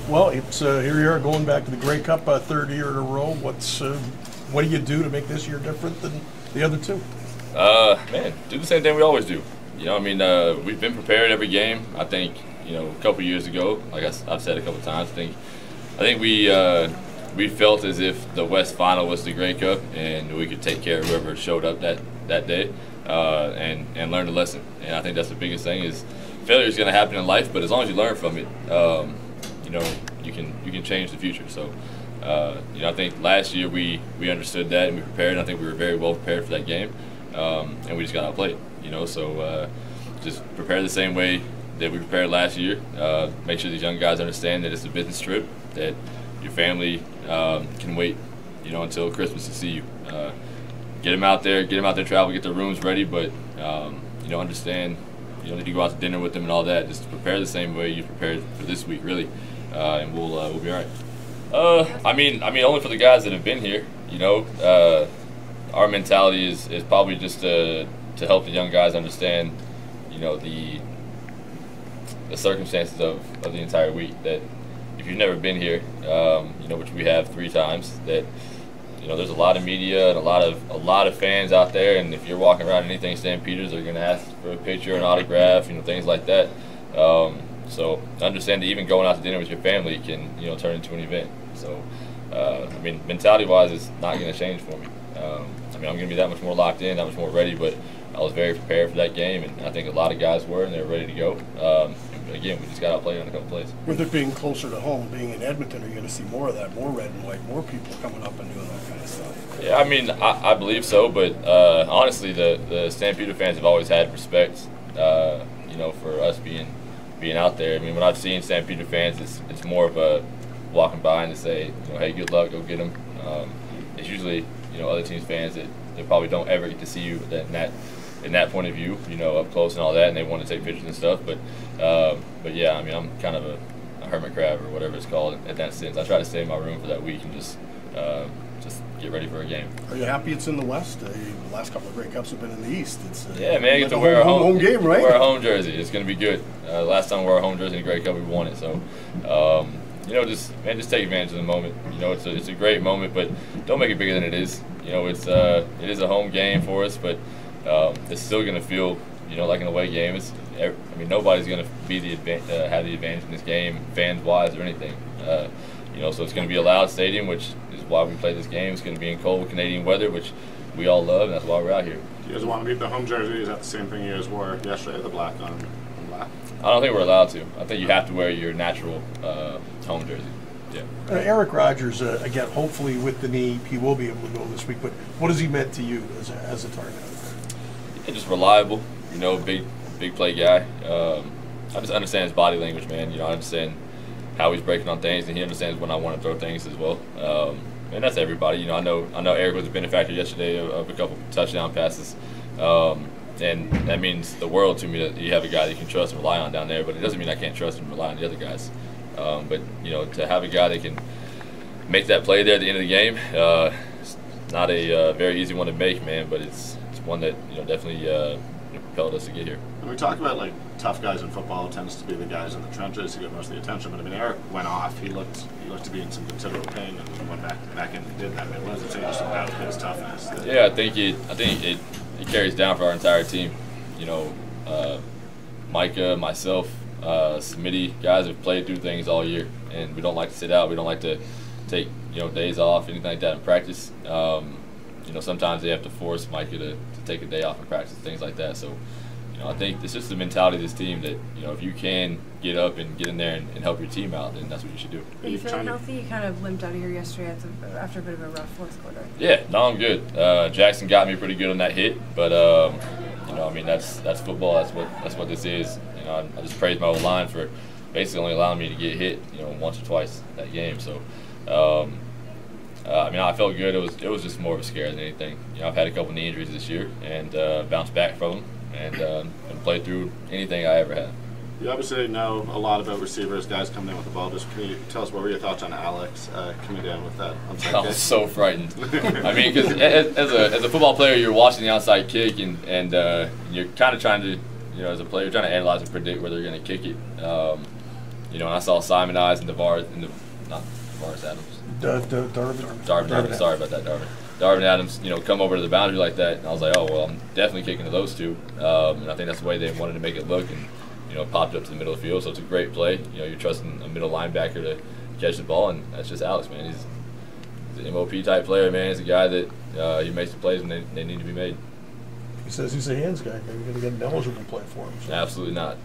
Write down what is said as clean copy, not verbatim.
Well, it's here you are going back to the Grey Cup, third year in a row. What do you do to make this year different than the other two? Man, do the same thing we always do. You know, I mean, we've been prepared every game. I think, you know, a couple years ago, like I've said a couple times, I think we felt as if the West Final was the Grey Cup, and we could take care of whoever showed up that day, and learn the lesson. And I think that's the biggest thing is failure is going to happen in life, but as long as you learn from it, you know, you can change the future. So, you know, I think last year we understood that and we prepared. And I think we were very well prepared for that game, and we just got outplayed. You know, so just prepare the same way that we prepared last year. Make sure these young guys understand that it's a business trip, that your family can wait, you know, until Christmas to see you. Get them out there, travel, get their rooms ready, but you know, understand you don't need to go out to dinner with them and all that. Just prepare the same way you prepared for this week, really, and we'll be all right. I mean, only for the guys that have been here. You know, our mentality is probably just to help the young guys understand, you know, the circumstances of the entire week. That if you've never been here, you know, which we have 3 times, that you know there's a lot of media and a lot of fans out there, and if you're walking around anything Stampeders, they're gonna ask for a picture, an autograph, you know, things like that. So understand that even going out to dinner with your family can, you know, turn into an event. So I mean, mentality-wise, it's not gonna change for me. I mean, I'm gonna be that much more locked in, that much more ready, but I was very prepared for that game, and I think a lot of guys were, and they were ready to go. Again, we just got outplayed on a couple plays. With it being closer to home, being in Edmonton, are you going to see more of that, more red and white, more people coming up and doing that kind of stuff? Yeah, I mean, I believe so, but honestly, the Stampeder fans have always had respect, you know, for us being out there. I mean, when I've seen Stampeder fans, it's more of a walking by and to say, you know, hey, good luck, go get them. It's usually, you know, other teams' fans that they probably don't ever get to see you in that point of view, you know, up close and all that, and they want to take pictures and stuff. But yeah, I mean, I'm kind of a hermit crab or whatever it's called in that sense. I try to stay in my room for that week and just get ready for a game. Are you happy it's in the West? The last couple of Grey Cups have been in the East. It's yeah, man, get to wear a home game, right? Wear a home jersey. It's going to be good. Last time we wore a home jersey in the Grey Cup, we won it. So, you know, just take advantage of the moment. You know, it's a great moment, but don't make it bigger than it is. You know, it is a home game for us, but it's still going to feel, you know, like an away game. I mean, nobody's going to be have the advantage in this game, fans-wise or anything. You know, so it's going to be a loud stadium, which is why we play this game. It's going to be in cold Canadian weather, which we all love, and that's why we're out here. Do you guys want to keep the home jersey? Is that the same thing you guys wore yesterday, the black on black? I don't think we're allowed to. I think you have to wear your natural home jersey. Yeah. Eric Rogers, again, hopefully with the knee, he will be able to go this week. But what has he meant to you as a target? Yeah, just reliable. You know, big play guy. I just understand his body language, man. You know, I understand how he's breaking on things, and he understands when I want to throw things as well. And that's everybody. You know, I know Eric was a benefactor yesterday of a couple touchdown passes. And that means the world to me that you have a guy that you can trust and rely on down there, but it doesn't mean I can't trust and rely on the other guys. But, you know, to have a guy that can make that play there at the end of the game, it's not a very easy one to make, man, but it's one that, you know, definitely propelled us to get here. When we talk about, like, tough guys in football, it tends to be the guys in the trenches who get most of the attention, but, I mean, Eric went off. He looked to be in some considerable pain and went back in and did that. I mean, what does it say just about his toughness? Yeah, I think it carries down for our entire team. You know, Micah, myself, Smitty, guys have played through things all year, and we don't like to sit out. We don't like to take, you know, days off, anything like that in practice. You know, sometimes they have to force Micah to take a day off in practice, things like that. So, you know, I think it's just the mentality of this team that, you know, if you can get up and get in there and help your team out, then that's what you should do. Are you feeling healthy? You kind of limped out of here yesterday after a bit of a rough fourth quarter. Yeah, no, I'm good. Jackson got me pretty good on that hit, but you know, I mean, that's football. That's what this is. You know, I just praise my old line for basically only allowing me to get hit, you know, once or twice that game. So, I mean, I felt good. It was just more of a scare than anything. You know, I've had a couple knee injuries this year and bounced back from them and played through anything I ever had. You obviously know a lot about receivers, guys coming in with the ball. Just can you tell us what were your thoughts on Alex coming down with that onside I was so frightened. I mean, because as a football player, you're watching the onside kick and you're kind of trying to, you know, as a player, you're trying to analyze and predict where they're going to kick it. You You know, and I saw Simon Eyes and not DeVaris Adams. Darvin, sorry about that, Darvin Adams, you know, come over to the boundary like that, and I was like, oh, well, I'm definitely kicking to those two. And I think that's the way they wanted to make it look, and, you know, popped up to the middle of the field, so it's a great play. You know, you're trusting a middle linebacker to catch the ball, and that's just Alex, man. He's an MOP-type player, man. He's a guy that he makes the plays when they need to be made. He says he's a hands guy. Maybe you're going to get an eligible play for him. So. Absolutely not.